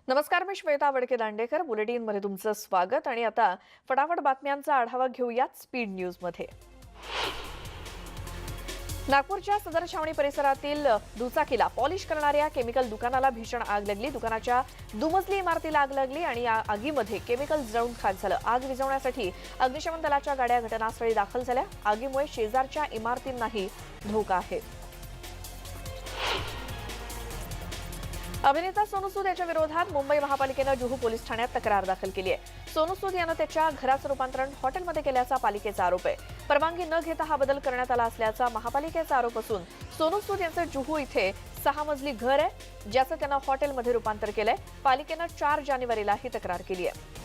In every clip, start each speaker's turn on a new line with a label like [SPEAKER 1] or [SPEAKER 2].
[SPEAKER 1] नमस्कार, मी श्वेता वडके दांडेकर. बुलेटिनमध्ये तुमचं स्वागत. आणि आता फटाफट बातम्यांचा आढावा घेऊयात स्पीड न्यूजमध्ये. नागपूरच्या सदर छावणी परिसरातील दुचाकीला पॉलिश करणाऱ्या केमिकल दुकानाला भीषण आग लागली. दुकानाच्या दुमजली इमारतीला आग लागली आणि या आगीमध्ये केमिकल जळून खाक झालं. आग विझवण्यासाठी अग्निशमन दलाच्या गाड्या घटनास्थळी दाखल झाल्या. आगीमुळे शेजारच्या इमारतींनाही धोका आहे. अभिनेता सोनू सूद याच्या विरोधात मुंबई महापालिकेनं जुहू पोलीस ठाण्यात तक्रार दाखल केली आहे. सोनू सूद यानं त्याच्या घराचं रूपांतरण हॉटेलमध्ये केल्याचा पालिकेचा आरोप आहे. परवानगी न घेता हा बदल करण्यात आला असल्याचा महापालिकेचा आरोप असून सोनू सूद यांचं जुहू इथे 6 मजली घर आहे, ज्याचं त्यानं हॉटेलमध्ये रूपांतर केलंय. पालिकेनं 4 जानेवारीला ही तक्रार केली आहे.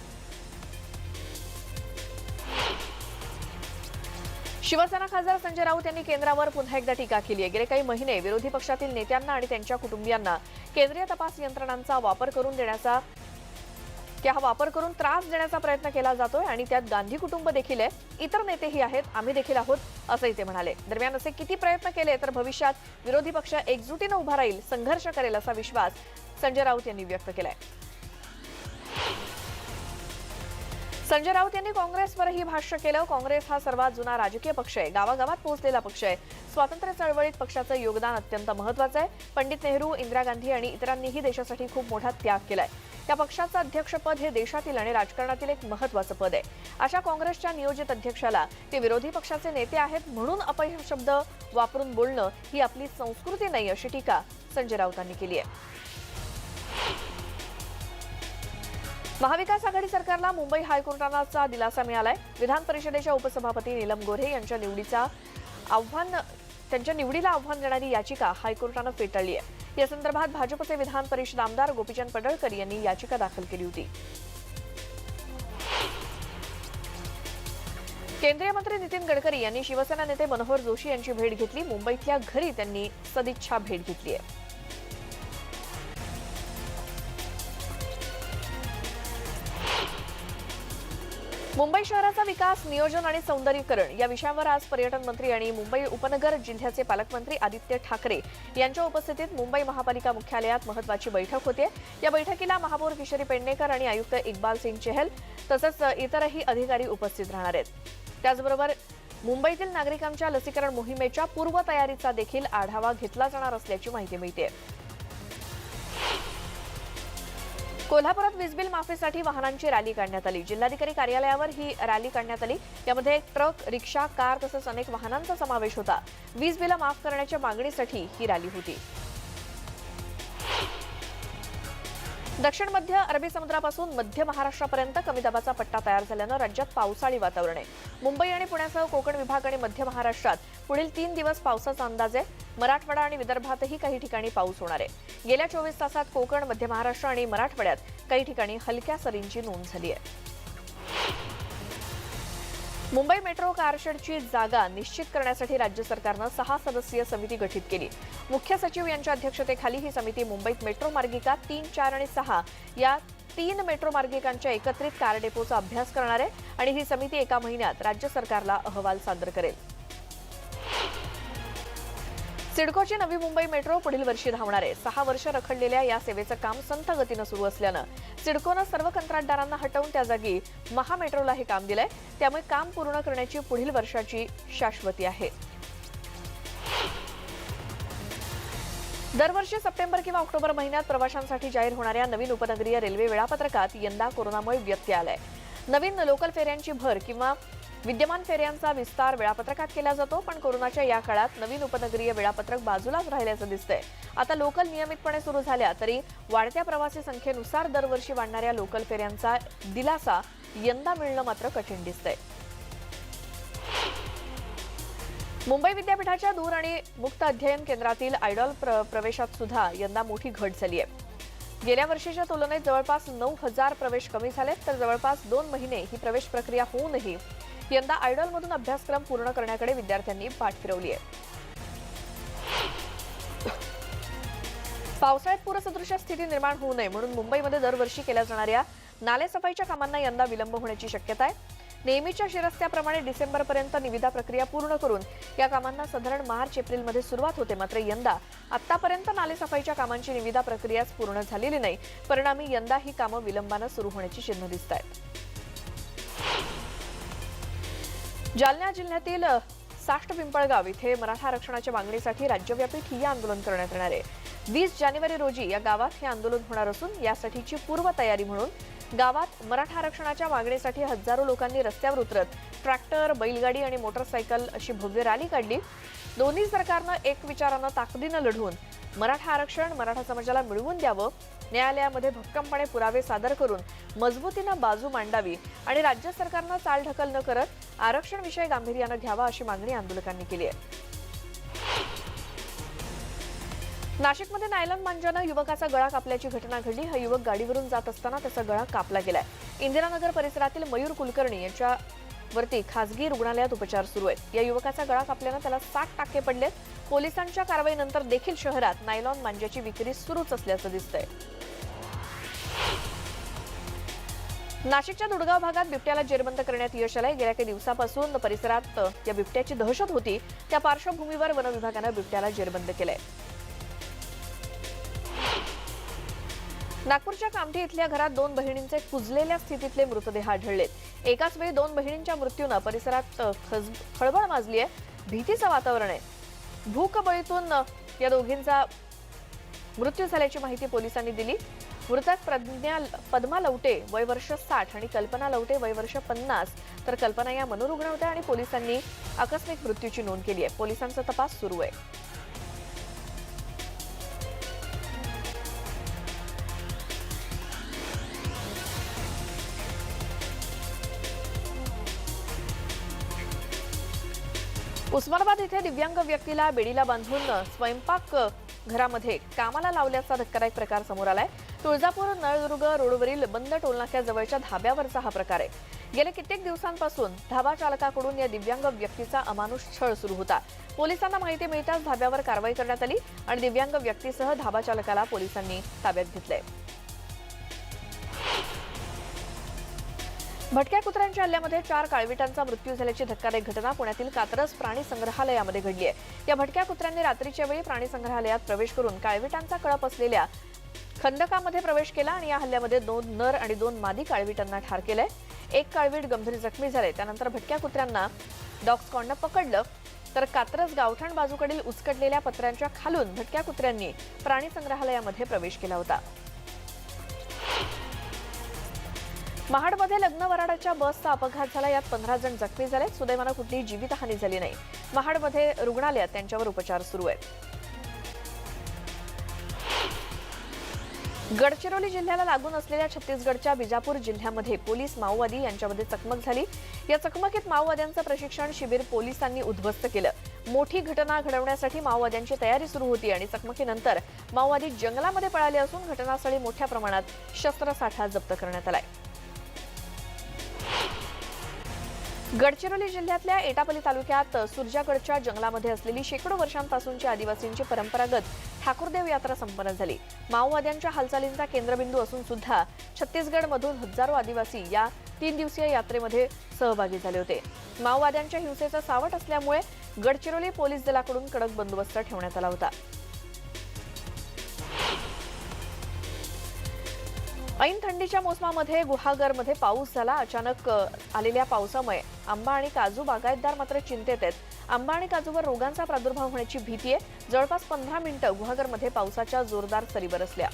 [SPEAKER 1] शिवसेना खासदार संजय राऊत यांनी केंद्रावर पुन्हा एकदा टीका केली आहे. गेले काही महिने विरोधी पक्षातील नेत्यांना आणि त्यांच्या कुटुंबियांना केंद्रीय तपास यंत्रणांचा वापर करून त्रास देण्याचा प्रयत्न केला जातोय आणि त्यात गांधी कुटुंब देखील आहे, इतर नेतेही आहेत, आम्ही देखील आहोत, असंही ते म्हणाले. दरम्यान असे किती प्रयत्न केले तर भविष्यात विरोधी पक्ष एकजुटीनं उभा राहील, संघर्ष करेल असा विश्वास संजय राऊत यांनी व्यक्त केलाय. संजय राऊत यांनी काँग्रेसवरही भाष्य केलं. काँग्रेस हा सर्वात जुना राजकीय पक्ष आहे, गावागावात पोहोचलेला पक्ष आहे. स्वातंत्र्य चळवळीत पक्षाचं योगदान अत्यंत महत्त्वाचं आहे. पंडित नेहरू, इंदिरा गांधी आणि इतरांनीही देशासाठी खूप मोठा त्याग केलाय. त्या पक्षाचं अध्यक्षपद हे देशातील आणि राजकारणातील एक महत्त्वाचं पद आहे. अशा काँग्रेसच्या नियोजित अध्यक्षाला ते विरोधी पक्षाचे नेते आहेत म्हणून अपशब्द वापरून बोलणं ही आपली संस्कृती नाही, अशी टीका संजय राऊतांनी केली आहे. महाविकास आघाडी सरकारला मुंबई हायकोर्टाचा दिलासा मिळालाय. विधान परिषदेच्या उपसभापती नीलम गोऱ्हे यांच्या निवडीला आव्हान देणारी याचिका हायकोर्टानं फेटाळली आहे. या संदर्भात भाजपचे विधान परिषद आमदार गोपीचंद पडळकर यांनी याचिका दाखल केली होती. केंद्रीय मंत्री नितीन गडकरी यांनी शिवसेना नेते मनोहर जोशी यांची भेट घेतली. मुंबईतल्या घरी त्यांनी सदिच्छा भेट घेतली आहे. मुंबई शहराचा विकास, नियोजन आणि सौंदर्यीकरण या विषयावर आज पर्यटन मंत्री आणि मुंबई उपनगर जिल्ह्याचे पालकमंत्री आदित्य ठाकरे यांच्या उपस्थितीत मुंबई महापालिका मुख्यालयात महत्त्वाची बैठक होते. या बैठकीला महापौर किशोरी पेडणेकर आणि आयुक्त इक्बाल सिंग चहल तसंच इतरही अधिकारी उपस्थित राहणार आहेत. त्याचबरोबर मुंबईतील नागरिकांच्या लसीकरण मोहिमेच्या पूर्वतयारीचा देखील आढावा घेतला जाणार असल्याची माहिती मिळते. कोल्हापुरात वीजबिल माफीसाठी वाहनांची रॅली काढण्यात आली. जिल्हाधिकारी कार्यालयावर ही रॅली काढण्यात आली. यामध्ये ट्रक, रिक्षा, कार तसंच अनेक वाहनांचा समावेश होता. वीज बिल माफ करण्याच्या मागणीसाठी ही रॅली होती. दक्षिण मध्य अरबी समुद्रापासून मध्य महाराष्ट्रापर्यंत कमी दाबाचा पट्टा तयार झाल्यानं राज्यात पावसाळी वातावरण आहे. मुंबई आणि पुण्यासह कोकण विभाग आणि मध्य महाराष्ट्रात पुढील 3 दिवस पावसाचा अंदाज आहे. मराठवाडा आणि विदर्भातही काही ठिकाणी पाऊस होणार आहे. गेल्या 24 तासात कोकण, मध्य महाराष्ट्र आणि मराठवाड्यात काही ठिकाणी हलक्या सरींची नोंद झाली आहे. मुंबई मेट्रो कारशेडची जागा निश्चित करण्यासाठी राज्य सरकारनं 6 सदस्यीय समिती गठीत केली. मुख्य सचिव यांच्या अध्यक्षतेखाली ही समिती मुंबईत मेट्रो मार्गिका 3, 4 आणि 6 या 3 मेट्रो मार्गिकांच्या एकत्रित कार डेपोचा अभ्यास करणार आहे आणि ही समिती एका महिन्यात राज्य सरकारला अहवाल सादर करेल. सिडकोची नवी मुंबई मेट्रो पुढील वर्षी धावणार आहे. 6 वर्ष रखडलेल्या या सेवेचं काम संथ गतीनं सुरू असल्यानं सिडकोनं सर्व कंत्राटदारांना हटवून त्या जागी महामेट्रोला हे काम दिलंय. त्यामुळे काम पूर्ण करण्याची पुढील वर्षाची शाश्वती आहे. दरवर्षी सप्टेंबर किंवा ऑक्टोबर महिन्यात प्रवाशांसाठी जाहीर होणाऱ्या नवीन उपनगरीय रेल्वे वेळापत्रकात यंदा कोरोनामुळे व्यत्यय आलाय. नवीन लोकल फेऱ्यांची भर किंवा विद्यमान फेऱ्यांचा विस्तार वेळापत्रकात केला जातो, पण कोरोनाच्या या काळात नवीन उपनगरीय वेळापत्रक बाजूलाच राहिल्याचं दिसतंय. आता लोकल नियमितपणे सुरू झाल्या तरी वाढत्या प्रवासी संख्येनुसार दरवर्षी वाढणाऱ्या लोकल फेऱ्यांचा दिलासा यंदा मिळणं मात्र कठीण दिसतंय. मुंबई विद्यापीठाच्या दूर आणि मुक्त अध्ययन केंद्रातील आयडॉल प्रवेशात सुद्धा यंदा मोठी घट झाली आहे. गेल्या वर्षीच्या तुलनेत जवळपास 9,000 प्रवेश कमी झालेत, तर जवळपास 2 महिने ही प्रवेश प्रक्रिया होऊनही यंदा आयडॉलमधून अभ्यासक्रम पूर्ण करण्याकडे विद्यार्थ्यांनी पाठ फिरवली आहे. पावसाळ्यात पूरसदृश स्थिती निर्माण होऊ नये म्हणून मुंबईमध्ये दरवर्षी केल्या जाणाऱ्या नालेसफाईच्या कामांना यंदा विलंब होण्याची शक्यता आहे. नेहमीच्या शिरस्त्याप्रमाणे डिसेंबरपर्यंत निविदा प्रक्रिया पूर्ण करून या कामांना साधारण मार्च-एप्रिलमध्ये सुरुवात होते. मात्र यंदा आतापर्यंत नालेसफाईच्या कामांची निविदा प्रक्रियाच पूर्ण झालेली नाही. परिणामी यंदा ही कामं विलंबानं सुरू होण्याची चिन्ह दिसत आहेत. जालना जिल्ह्यातील साष्ट पिंपळगाव इथे मराठा आरक्षणाच्या मागणीसाठी राज्यव्यापी ठिय्या आंदोलन करण्यात येणार आहे. 20 जानेवारी रोजी या गावात हे आंदोलन होणार असून यासाठीची पूर्वतयारी म्हणून गावात मराठा आरक्षणाच्या मागणीसाठी हजारो लोकांनी रस्त्यावर उतरत ट्रॅक्टर, बैलगाडी आणि मोटरसायकल अशी भव्य रॅली काढली. दोन्ही सरकारनं एक विचारानं ताकदीनं लढून मराठा आरक्षण मराठा समाजाला मिळवून द्यावं, न्यायालयामध्ये भक्कमपणे पुरावे सादर करून मजबूतीनं बाजू मांडावी आणि राज्य सरकारनं चालढकल न करत आरक्षण विषय गांभीर्यानं घ्यावा अशी मागणी आंदोलकांनी केली आहे. नाशिकमध्ये नायलॉन मांजानं युवकाचा गळा कापल्याची घटना घडली. हा युवक गाडीवरून जात असताना त्याचा गळा कापला गेलाय. इंदिरानगर परिसरातील मयूर कुलकर्णी यांच्यावरती खासगी रुग्णालयात उपचार सुरू आहेत. या युवकाचा गळा कापल्यानं त्याला 60 टाके पडलेत. पोलिसांच्या कारवाईनंतर देखील शहरात नायलॉन मांजाची विक्री सुरूच असल्याचं दिसतंय. नाशिकच्या दुडगाव भागात बिबट्याला जेरबंद करण्यात यश आलंय. गेल्या काही दिवसापासून परिसरात या बिबट्याची दहशत होती. त्या पार्श्वभूमीवर वन विभागानं बिबट्याला जेरबंद केलंय. नागपूरच्या कामठी इथल्या घरात 2 बहिणींचे कुजलेल्या स्थितीतले मृतदेह आढळलेत. एकाच वेळी 2 बहिणींच्या मृत्यूनं परिसरात खळबळ माजली आहे. भीतीचं वातावरण आहे. भूकबळीतून या दोघींचा मृत्यू झाल्याची माहिती पोलिसांनी दिली. मृतक पद्मा लवटे वय वर्ष 60 आणि कल्पना लवटे वय वर्ष 50. तर कल्पना या मनोरुग्ण होत्या आणि पोलिसांनी आकस्मिक मृत्यूची नोंद केली आहे. पोलिसांचा तपास सुरू आहे. उस्मानाबाद इथे दिव्यांग व्यक्तीला बेडीला बांधून स्वयंपाक घरामध्ये कामाला लावल्याचा धक्कादायक प्रकार समोर आलाय. तुळजापूर नळदुर्ग रोडवरील बंद टोलनाक्याजवळच्या धाब्यावरचा हा प्रकार आहे. गेल्या कित्येक दिवसांपासून धाबा चालकाकडून या दिव्यांग व्यक्तीचा अमानुष छळ सुरू होता. पोलिसांना माहिती मिळताच धाब्यावर कारवाई करण्यात आली आणि दिव्यांग व्यक्तीसह धाबा चालकाला पोलिसांनी ताब्यात घेतलंय. भटक्या कुत्र्यांच्या हल्ल्यामध्ये 4 काळविटांचा मृत्यू झाल्याची धक्कादायक घटना पुण्यातील कात्रज प्राणी संग्रहालयामध्ये घडली आहे. या भटक्या कुत्र्यांनी रात्रीच्या वेळी प्राणी संग्रहालयात प्रवेश करून काळविटांचा कळप असलेल्या खंदकामध्ये प्रवेश केला आणि या हल्ल्यामध्ये 2 नर आणि 2 मादी काळविटांना ठार केलंय. एक काळवीट गंभीर जखमी झाले. त्यानंतर भटक्या कुत्र्यांना डॉग स्क्वॉडनं पकडलं तर कात्रज गावठाण बाजूकडील उचकडलेल्या पत्र्यांच्या खालून भटक्या कुत्र्यांनी प्राणी संग्रहालयामध्ये प्रवेश केला होता. महाडमध्ये लग्न वराडाच्या बसचा अपघात झाला. यात 15 जण जखमी झाले. सुदैवानं कुठलीही जीवितहानी झाली नाही. महाडमध्ये रुग्णालयात त्यांच्यावर उपचार सुरू आहेत. गडचिरोली जिल्ह्याला लागून असलेल्या छत्तीसगडच्या बिजापूर जिल्ह्यामध्ये पोलीस माओवादी यांच्यामध्ये चकमक झाली. या चकमकीत माओवाद्यांचं प्रशिक्षण शिबिर पोलिसांनी उद्ध्वस्त केलं. मोठी घटना घडवण्यासाठी माओवाद्यांची तयारी सुरू होती आणि चकमकीनंतर माओवादी जंगलामध्ये पळाले असून घटनास्थळी मोठ्या प्रमाणात शस्त्रसाठा जप्त करण्यात आलाय. गडचिरोली जिल्ह्यातल्या एटापल्ली तालुक्यात सुरजागडच्या जंगलामध्ये असलेली शेकडो वर्षांपासूनची आदिवासींची परंपरागत ठाकूरदेव यात्रा संपन्न झाली. माओवाद्यांच्या हालचालींचा केंद्रबिंदू असून सुद्धा छत्तीसगडमधून हजारो आदिवासी या 3 दिवसीय यात्रेमध्ये सहभागी झाले होते. माओवाद्यांच्या हिंसेचं सावट असल्यामुळे गडचिरोली पोलीस दलाकडून कडक बंदोबस्त ठेवण्यात आला होता. ऐन थंडीच्या मोसमामध्ये गुहागरमध्ये पाऊस झाला. अचानक आलेल्या पावसामुळे आंबा आणि काजू बागायतदार मात्र चिंतेत आहेत. आंबा आणि काजूवर रोगांचा प्रादुर्भाव होण्याची भीती आहे. जवळपास 15 मिनिटं गुहागरमध्ये पावसाच्या जोरदार सरी बरसल्या.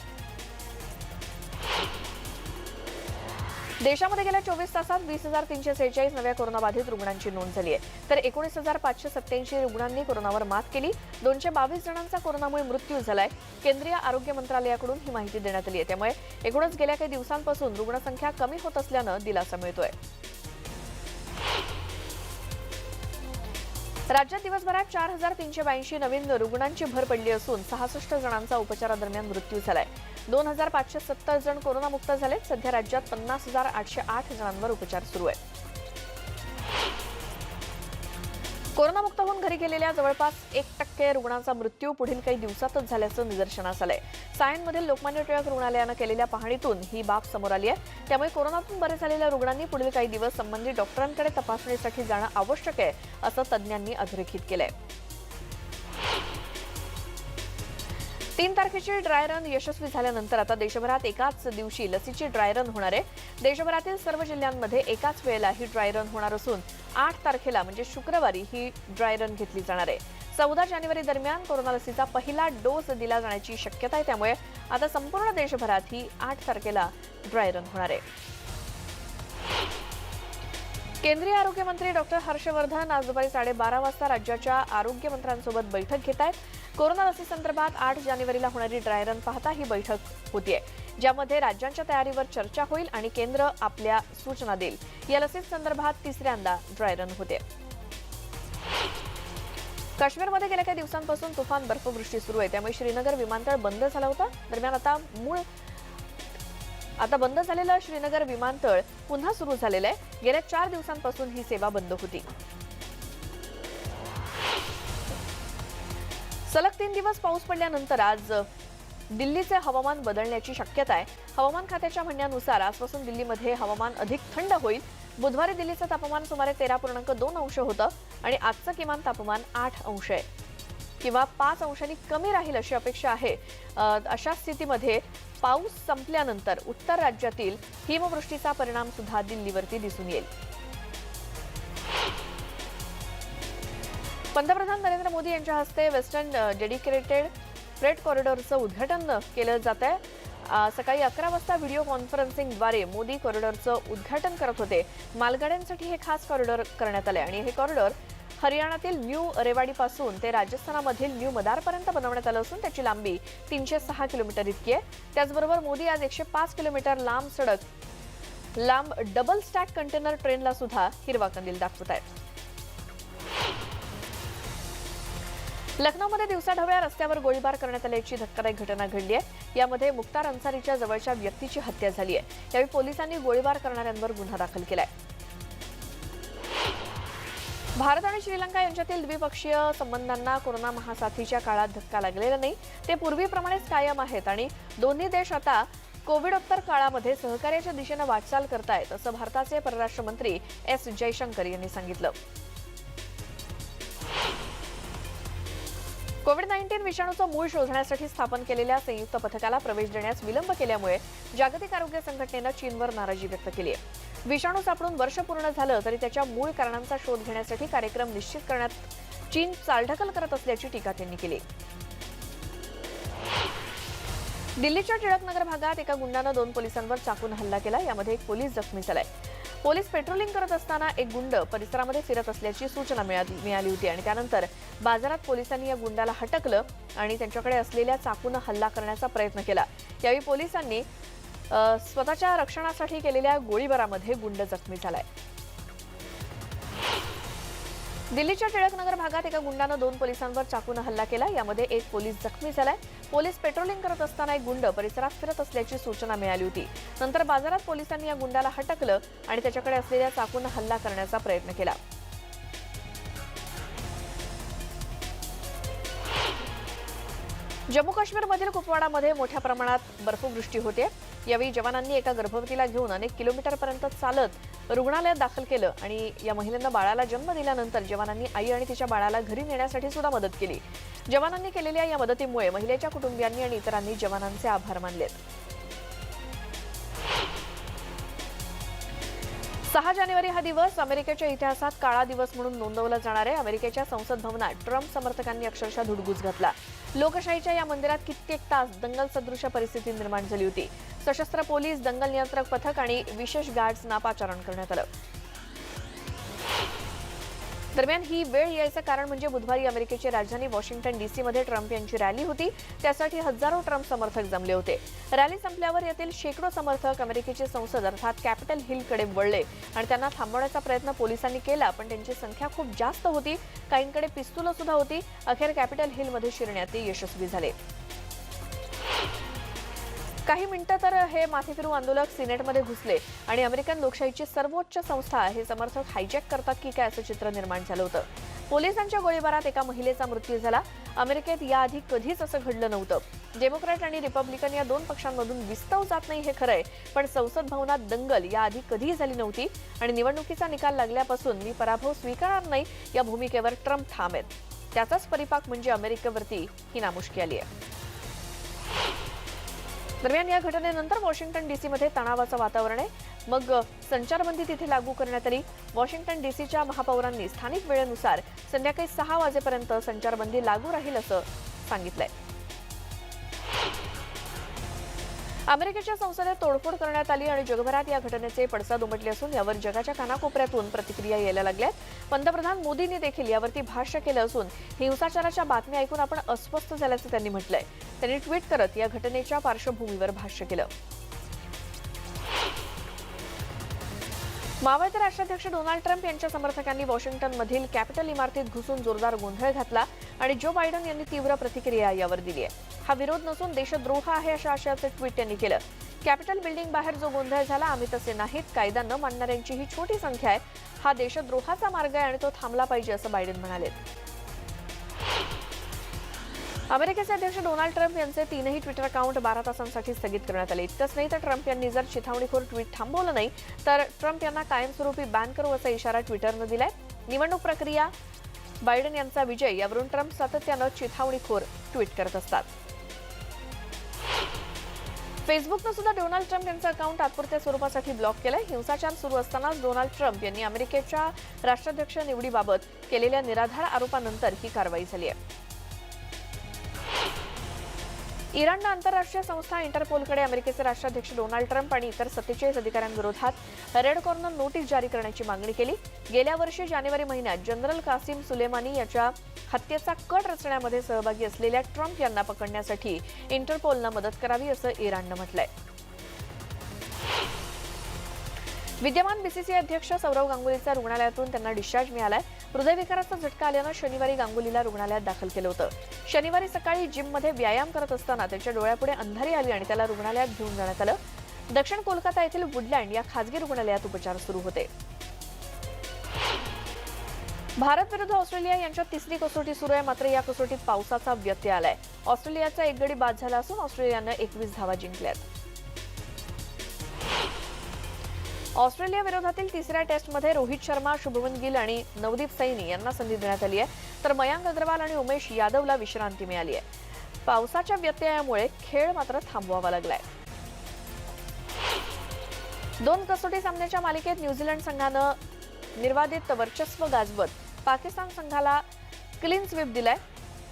[SPEAKER 1] देशामध्ये गेल्या 24 तासात 20,346 नव्या कोरोनाबाधित रुग्णांची नोंद झाली आहे. तर 19,587 रुग्णांनी कोरोनावर मात केली. 222 जणांचा कोरोनामुळे मृत्यू झालाय. केंद्रीय आरोग्य मंत्रालयाकडून ही माहिती देण्यात आली आहे. त्यामुळे एकूणच गेल्या काही दिवसांपासून रुग्णसंख्या कमी होत असल्यानं दिलासा मिळतोय. राज्यात दिवसभरात 4,382 नवीन रुग्णांची भर पडली असून 66 जणांचा उपचारादरम्यान मृत्यू झालाय. 2,570 जण कोरोनामुक्त झाले. सध्या राज्यात 50,808 जणांवर उपचार सुरू आहेत. कोरोनामुक्त होऊन घरी गेलेल्या जवळपास 1% रुग्णांचा मृत्यू पुढील काही दिवसातच झाल्याचं निदर्शनास आलंय. सायनमधील लोकमान्य टिळक रुग्णालयानं केलेल्या पाहणीतून ही बाब समोर आली आहे. त्यामुळे कोरोनातून बरे झालेल्या रुग्णांनी पुढील काही दिवस संबंधित डॉक्टरांकडे तपासणीसाठी जाणं आवश्यक आहे, असं तज्ज्ञांनी अधोरेखित केलंय. 3 तारखेची ड्राय रन यशस्वी झाल्यानंतर आता देशभरात एकाच दिवशी लसीची ड्राय रन होणार आहे. देशभरातील सर्व जिल्ह्यांमध्ये एकाच वेळेला ही ड्राय रन होणार असून 8 तारखेला म्हणजे शुक्रवारी ही ड्राय रन घेतली जाणार आहे. 14 जानेवारी दरम्यान कोरोना लसीचा पहिला डोस दिला जाण्याची शक्यता आहे. त्यामुळे आता संपूर्ण देशभरात ही 8 तारखेला ड्राय रन होणार आहे. केंद्रीय आरोग्य मंत्री डॉक्टर हर्षवर्धन आज दुपारी 12:30 वाजता राज्याच्या आरोग्य मंत्र्यांसोबत बैठक घेत आहेत. कोरोना लसीसंदर्भात 8 जानेवारीला होणारी ड्राय रन पाहता ही बैठक होतीये, ज्यामध्ये राज्यांच्या तयारीवर चर्चा होईल आणि केंद्र आपल्या सूचना देईल. या लसीसंदर्भात तिसऱ्यांदा ड्राय रन होते. काश्मीरमध्ये गेल्या काही दिवसांपासून तुफान बर्फवृष्टी सुरू आहे. त्यामुळे श्रीनगर विमानतळ बंद झालं होतं. दरम्यान आता बंद झालेलं श्रीनगर विमानतळ पुन्हा सुरू झालेलं आहे. गेल्या 4 दिवसांपासून ही सेवा बंद होती. सलग 3 दिवस पाऊस पडल्यानंतर आज दिल्लीचे हवामान बदलण्याची शक्यता आहे. हवामान खात्याच्या म्हणण्यानुसार आजपासून दिल्लीमध्ये हवामान अधिक थंड होईल. बुधवारी दिल्लीचं तापमान सुमारे 13.2 अंश होतं आणि आजचं किमान तापमान 8 अंश आहे किंवा 5 अंशांनी कमी राहील अशी अपेक्षा आहे. अशा स्थितीमध्ये पाऊस संपल्यानंतर उत्तर राज्यातील हिमवृष्टीचा परिणाम सुद्धा दिल्लीवरती दिसून येईल. पंतप्रधान नरेंद्र मोदी यांच्या हस्ते वेस्टर्न डेडिकेटेड फ्रेट कॉरिडॉरचं उद्घाटन केलं जात आहे. सकाळी 11 वाजता व्हिडिओ कॉन्फरन्सिंगद्वारे मोदी कॉरिडॉरचं उद्घाटन करत होते. मालगाड्यांसाठी हे खास कॉरिडॉर करण्यात आले आणि हे कॉरिडॉर हरियाणातील न्यू रेवाडीपासून ते राजस्थानामधील न्यू मदारपर्यंत बनवण्यात आलं असून त्याची लांबी 306 किलोमीटर इतकी आहे. त्याचबरोबर मोदी आज 105 किलोमीटर लांब डबल स्टॅक कंटेनर ट्रेनला सुद्धा हिरवा कंदील दाखवत आहेत. लखनौमध्ये दिवसाढवळ्या रस्त्यावर गोळीबार करण्यात आल्याची धक्कादायक घटना घडली आहे. यामध्ये मुख्तार अन्सारीच्या जवळच्या व्यक्तीची हत्या झाली आहे. यावेळी पोलिसांनी गोळीबार करणाऱ्यांवर गुन्हा दाखल केलाय. भारत आणि श्रीलंका यांच्यातील द्विपक्षीय संबंधांना कोरोना महासाथीच्या काळात धक्का लागलेला नाही. ते पूर्वीप्रमाणेच कायम आहेत आणि दोन्ही देश आता कोविडोत्तर काळामध्ये सहकार्याच्या दिशेने वाटचाल करतायत, असं भारताचे परराष्ट्र मंत्री एस जयशंकर यांनी सांगितलं. कोविड-19 विषाणूचं मूळ शोधण्यासाठी स्थापन केलेल्या संयुक्त पथकाला प्रवेश देण्यास विलंब केल्यामुळे जागतिक आरोग्य संघटनेनं चीनवर नाराजी व्यक्त केली आहे. विषाणू सापडून वर्ष पूर्ण झालं तरी त्याच्या मूळ कारणांचा शोध घेण्यासाठी कार्यक्रम निश्चित करण्यात चीन चालढकल करत असल्याची टीका त्यांनी केली. दिल्लीच्या टिळकनगर भागात एका गुंडानं 2 पोलिसांवर चाकून हल्ला केला. यामध्ये एक पोलीस जखमी झालाय. पोलीस पेट्रोलिंग करत असताना एक गुंड परिसरामध्ये फिरत असल्याची सूचना मिळाली होती आणि त्यानंतर बाजारात पोलिसांनी या गुंडाला हटकलं आणि त्यांच्याकडे असलेल्या चाकून हल्ला करण्याचा प्रयत्न केला. यावेळी पोलिसांनी स्वतःच्या रक्षणासाठी केलेल्या गोळीबारामध्ये गुंड जखमी झालाय. दिल्लीच्या टिळकनगर भागात एका गुंडानं 2 पोलिसांवर चाकून हल्ला केला. यामध्ये एक पोलीस जखमी झालाय. पोलीस पेट्रोलिंग करत असताना एक गुंड परिसरात फिरत असल्याची सूचना मिळाली होती. नंतर बाजारात पोलिसांनी या गुंडाला हटकलं आणि त्याच्याकडे असलेल्या चाकून हल्ला करण्याचा प्रयत्न केला. जम्मू काश्मीरमधील कुपवाडामध्ये मोठ्या प्रमाणात बर्फवृष्टी होते. यावेळी जवानांनी एका गर्भवतीला घेऊन अनेक किलोमीटरपर्यंत चालत रुग्णालयात दाखल केलं आणि या महिलेनं बाळाला जन्म दिल्यानंतर जवानांनी आई आणि तिच्या बाळाला घरी नेण्यासाठी सुद्धा मदत केली. जवानांनी केलेल्या या मदतीमुळे महिलेच्या कुटुंबियांनी आणि इतरांनी जवानांचे आभार मानलेत. 6 जानेवारी हा दिवस अमेरिकेच्या इतिहासात काळा दिवस म्हणून नोंदवला जाणार आहे. अमेरिकेच्या संसद भवनात ट्रम्प समर्थकांनी अक्षरशः धुडगूस घातला. लोकशाहीच्या या मंदिरात कित्येक तास दंगल सदृश परिस्थिती निर्माण झाली होती. सशस्त्र पोलीस, दंगल नियंत्रक पथक आणि विशेष गार्ड्सना पाचारण करण्यात आलं. दरम्यान ही वेळ यायचं कारण म्हणजे बुधवारी अमेरिकेची राजधानी वॉशिंग्टन डीसी मध्ये ट्रम्प यांची रॅली होती. त्यासाठी हजारो ट्रम्प समर्थक जमले होते. रॅली संपल्यावर यातील शेकडो समर्थक अमेरिकेची संसद अर्थात कॅपिटल हिलकडे वळले आणि त्यांना थांबवण्याचा प्रयत्न पोलिसांनी केला, पण त्यांची संख्या खूप जास्त होती. काहींकडे पिस्तूलं सुद्धा होती. अखेर कॅपिटल हिलमध्ये शिरण्यात ते यशस्वी झाले. काही मिनिटं तर हे माथेफिरू आंदोलक सिनेटमध्ये घुसले आणि अमेरिकन लोकशाहीची सर्वोच्च संस्था हे समर्थक हायजॅक करतात की काय असं चित्र निर्माण झालं होतं. पोलिसांच्या गोळीबारात एका महिलेचा मृत्यू झाला. अमेरिकेत याआधी कधीच असं घडलं नव्हतं. डेमोक्रॅट आणि रिपब्लिकन या दोन पक्षांमधून विस्तव जात नाही हे खरंय, पण संसद भवनात दंगल याआधी कधीही झाली नव्हती आणि निवडणुकीचा निकाल लागल्यापासून मी पराभव स्वीकारणार नाही या भूमिकेवर ट्रम्प ठाम आहेत. त्याचाच परिपाक म्हणजे अमेरिकेवरती ही नामुष्की आली आहे. दरम्यान या घटनेनंतर वॉशिंग्टन डीसीमध्ये तणावाचं वातावरण आहे. मग संचारबंदी तिथे लागू करण्यात आली. वॉशिंग्टन डीसीच्या महापौरांनी स्थानिक वेळेनुसार संध्याकाळी 6 वाजेपर्यंत संचारबंदी लागू राहील असं सांगितलंय. अमेरिकेच्या संसदेत तोडफोड करण्यात आली आणि जगभरात या घटनेचे पडसाद उमटले असून यावर जगाच्या कानाकोपऱ्यातून प्रतिक्रिया यायला लागल्यात. पंतप्रधान मोदींनी देखील यावरती भाष्य केलं असून हिंसाचाराच्या बातम्या ऐकून आपण अस्वस्थ झाल्याचं त्यांनी म्हटलंय. त्यांनी ट्विट करत या घटनेच्या पार्श्वभूमीवर भाष्य केलं. मावळते राष्ट्राध्यक्ष डोनाल्ड ट्रम्प यांच्या समर्थकांनी वॉशिंग्टनमधील कॅपिटल इमारतीत घुसून जोरदार गोंधळ घातला आणि जो बायडन यांनी तीव्र प्रतिक्रिया यावर दिली आहे. हा विरोध नसून देशद्रोह आहे अशा आशयाचं ट्विट त्यांनी केलं. कॅपिटल बिल्डिंग बाहेर जो गोंधळ झाला आम्ही तसे नाहीत. कायदा न मानणाऱ्यांची ही छोटी संख्या आहे. हा देशद्रोहाचा मार्ग आहे आणि तो थांबला पाहिजे असं बायडन म्हणाले. अमेरिकेचे अध्यक्ष डोनाल्ड ट्रम्प यांचे 3ही ट्विटर अकाउंट 12 तासांसाठी स्थगित करण्यात आले. इतकंच नाही तर ट्रम्प यांनी जर चिथावणीखोर ट्विट थांबवलं नाही तर ट्रम्प यांना कायमस्वरूपी बॅन करू असा इशारा ट्विटरनं दिलाय. निवडणूक प्रक्रिया, बायडन यांचा विजय यावरून ट्रम्प सातत्यानं चिथावणीखोर ट्विट करत असतात. फेसबुकनं सुद्धा डोनाल्ड ट्रम्प यांचं अकाउंट तात्पुरत्या स्वरूपासाठी ब्लॉक केलंय. हिंसाचार सुरू असतानाच डोनाल्ड ट्रम्प यांनी अमेरिकेच्या राष्ट्राध्यक्ष निवडीबाबत केलेल्या निराधार आरोपानंतर ही कारवाई झाली आहे. इराणनं आंतरराष्ट्रीय संस्था इंटरपोलकडे अमेरिकेचे राष्ट्राध्यक्ष डोनाल्ड ट्रम्प आणि इतर 47 अधिकाऱ्यांविरोधात रेड कॉर्नर नोटीस जारी करण्याची मागणी केली. गेल्या वर्षी जानेवारी महिन्यात जनरल कासिम सुलेमानी याच्या हत्येचा कट रचण्यामध्ये सहभागी असलेल्या ट्रम्प यांना पकडण्यासाठी इंटरपोलनं मदत करावी असं इराणनं म्हटलंय. विद्यमान बीसीसीआय अध्यक्ष सौरव गांगुलीचा रुग्णालयातून त्यांना डिस्चार्ज मिळालाय. हृदयविकाराचा झटका आल्यानं शनिवारी गांगुलीला रुग्णालयात दाखल केलं होतं. शनिवारी सकाळी जिममध्ये व्यायाम करत असताना त्याच्या डोळ्यापुढे अंधारी आली आणि त्याला रुग्णालयात घेऊन जाण्यात आलं. दक्षिण कोलकाता येथील वुडलँड या खासगी रुग्णालयात उपचार सुरू होते. भारत विरुद्ध ऑस्ट्रेलिया यांच्यात 3री कसोटी सुरू आहे. मात्र या कसोटीत पावसाचा व्यत्यय आलाय. ऑस्ट्रेलियाचा एक गडी बाद झाला असून ऑस्ट्रेलियानं 21 धावा जिंकल्यात. ऑस्ट्रेलिया विरोधातील 3ऱ्या टेस्टमध्ये रोहित शर्मा, शुभमन गिल आणि नवदीप सैनी यांना संधी देण्यात आली आहे. तर मयांक अग्रवाल आणि उमेश यादवला विश्रांती मिळाली आहे. पावसाच्या व्यत्ययामुळे खेळ मात्र थांबवावा लागलाय. 2 कसोटी सामन्याच्या मालिकेत न्यूझीलंड संघानं निर्वादित वर्चस्व गाजवत पाकिस्तान संघाला क्लीन स्वीप दिलाय.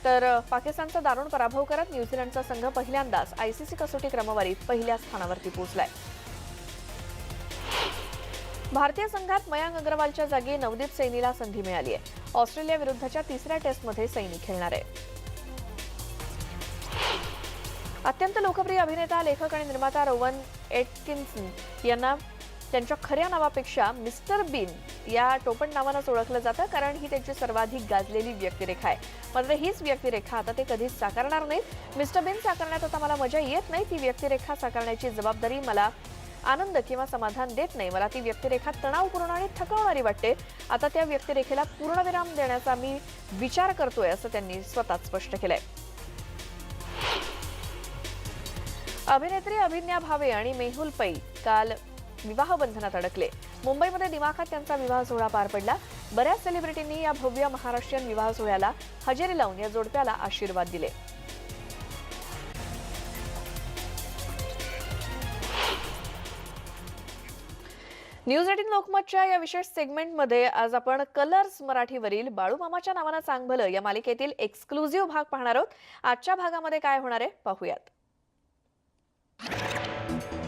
[SPEAKER 1] तर पाकिस्तानचा दारुण पराभव करत न्यूझीलंडचा संघ पहिल्यांदाच आयसीसी कसोटी क्रमवारीत पहिल्या स्थानावरती पोहोचलाय. भारतीय संघात मयांक अग्रवालच्या जागी नवदीप सैनीला संधी मिळाली आहे. ऑस्ट्रेलिया विरुद्धच्या 3ऱ्या टेस्टमध्ये सैनी खेळणार आहे. अत्यंत लोकप्रिय अभिनेता, लेखक आणि निर्माता रोवन एटकिन्सन यांना त्यांच्या खऱ्या नावापेक्षा मिस्टर बीन या टोपण नावानंच ओळखलं जातं, कारण ही त्यांची सर्वाधिक गाजलेली व्यक्तिरेखा आहे. मात्र हीच व्यक्तिरेखा आता ते कधीच साकारणार नाहीत. मिस्टर बीन साकारण्यात आता मला मजा येत नाही. ती व्यक्तिरेखा साकारण्याची जबाबदारी मला आनंद किंवा समाधान देत नाही. मला ती व्यक्तिरेखा तणावपूर्ण आणि थकवणारी वाटते. आता त्या व्यक्तिरेखेला पूर्णविराम देण्याचा मी विचार करतोय असं त्यांनी स्वतःच स्पष्ट केलंय. अभिनेत्री अभिज्ञा भावे आणि मेहुल पै काल विवाह बंधनात अडकले. मुंबईमध्ये दिमाखात त्यांचा विवाह सोहळा पार पडला. बऱ्याच सेलिब्रिटींनी या भव्य महाराष्ट्रीयन विवाह सोहळ्याला हजेरी लावून या जोडप्याला आशीर्वाद दिले. न्यूज 18 लोकमतच्या या विशेष सेगमेंटमध्ये आज आपण कलर्स मराठीवरील बाळूमामाच्या नावानं चांग भलं या मालिकेतील एक्सक्लुझिव्ह भाग पाहणार आहोत. आजच्या भागामध्ये काय होणार आहे पाहूयात.